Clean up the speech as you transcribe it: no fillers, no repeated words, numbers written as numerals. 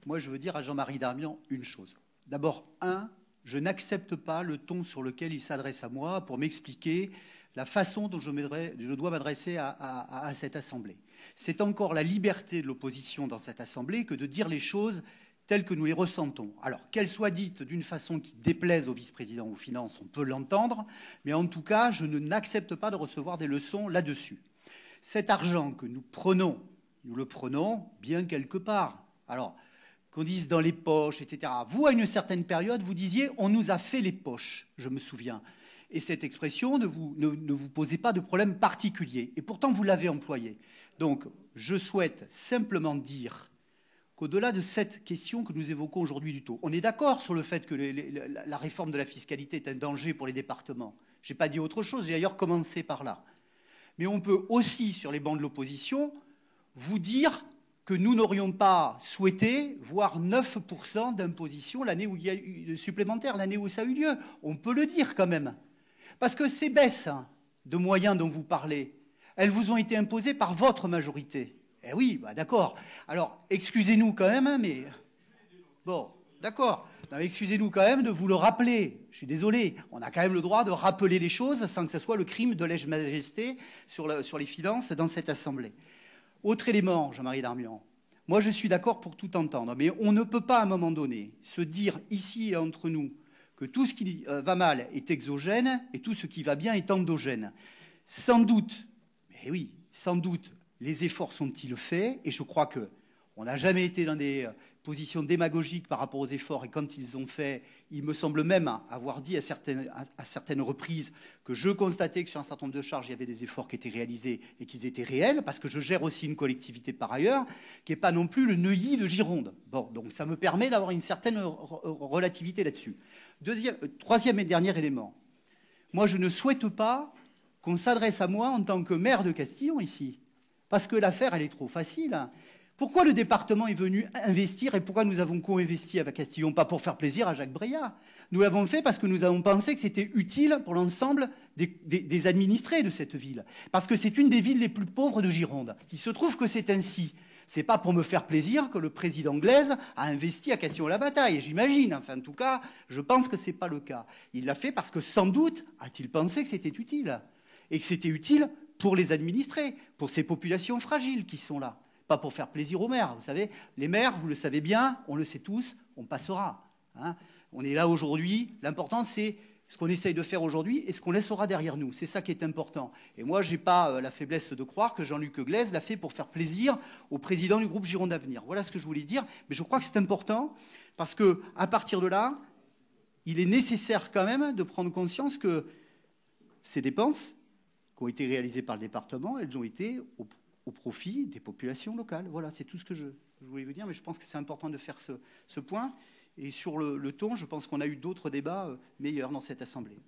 moi je veux dire à Jean-Marie Darmian une chose. D'abord, je n'accepte pas le ton sur lequel il s'adresse à moi pour m'expliquer la façon dont je dois m'adresser à cette Assemblée. C'est encore la liberté de l'opposition dans cette Assemblée que de dire les choses telles que nous les ressentons. Alors, qu'elles soient dites d'une façon qui déplaise au vice-président aux finances, on peut l'entendre, mais en tout cas, je n'accepte pas de recevoir des leçons là-dessus. Cet argent que nous le prenons bien quelque part. Alors, qu'on dise dans les poches, etc. Vous, à une certaine période, vous disiez « on nous a fait les poches », je me souviens. Et cette expression ne vous posait pas de problème particulier. Et pourtant, vous l'avez employée. Donc, je souhaite simplement dire qu'au-delà de cette question que nous évoquons aujourd'hui du taux, on est d'accord sur le fait que la réforme de la fiscalité est un danger pour les départements. Je n'ai pas dit autre chose, j'ai d'ailleurs commencé par là. Mais on peut aussi, sur les bancs de l'opposition, vous dire que nous n'aurions pas souhaité voir 9% d'imposition l'année où il y a eu supplémentaire, l'année où ça a eu lieu. On peut le dire quand même. Parce que ces baisses de moyens dont vous parlez, elles vous ont été imposées par votre majorité. Eh oui, bah d'accord. Alors, excusez-nous quand même, mais... Bon, d'accord. Excusez-nous quand même de vous le rappeler. Je suis désolé. On a quand même le droit de rappeler les choses sans que ce soit le crime de lèse-majesté sur les finances dans cette Assemblée. Autre élément, Jean-Marie Darmian. Moi, je suis d'accord pour tout entendre, mais on ne peut pas, à un moment donné, se dire ici et entre nous que tout ce qui va mal est exogène et tout ce qui va bien est endogène. Sans doute, mais oui, sans doute, les efforts sont-ils faits, et je crois qu'on n'a jamais été dans des positions démagogiques par rapport aux efforts, et quand ils ont fait, il me semble même avoir dit à certaines reprises que je constatais que sur un certain nombre de charges, il y avait des efforts qui étaient réalisés et qu'ils étaient réels, parce que je gère aussi une collectivité par ailleurs, qui n'est pas non plus le Neuilly de Gironde. Bon, donc ça me permet d'avoir une certaine relativité là-dessus. Troisième et dernier élément. Moi, je ne souhaite pas qu'on s'adresse à moi en tant que maire de Castillon ici, parce que l'affaire, elle est trop facile. Pourquoi le département est venu investir et pourquoi nous avons co-investi avec Castillon? Pas pour faire plaisir à Jacques Breillat. Nous l'avons fait parce que nous avons pensé que c'était utile pour l'ensemble des administrés de cette ville. Parce que c'est une des villes les plus pauvres de Gironde. Il se trouve que c'est ainsi. C'est pas pour me faire plaisir que le président Glaise a investi à Castillon-la-Bataille, j'imagine. Enfin, en tout cas, je pense que c'est pas le cas. Il l'a fait parce que sans doute a-t-il pensé que c'était utile. Et que c'était utile pour les administrés, pour ces populations fragiles qui sont là. Pas pour faire plaisir aux maires. Vous savez, les maires, vous le savez bien, on le sait tous, on passera. Hein. On est là aujourd'hui. L'important, c'est ce qu'on essaye de faire aujourd'hui et ce qu'on laissera derrière nous. C'est ça qui est important. Et moi, je n'ai pas la faiblesse de croire que Jean-Luc Glaise l'a fait pour faire plaisir au président du groupe Gironde Avenir. Voilà ce que je voulais dire. Mais je crois que c'est important parce qu'à partir de là, il est nécessaire quand même de prendre conscience que ces dépenses qui ont été réalisées par le département, elles ont été au profit des populations locales. Voilà, c'est tout ce que je voulais vous dire, mais je pense que c'est important de faire ce point. Et sur le ton, je pense qu'on a eu d'autres débats meilleurs dans cette Assemblée.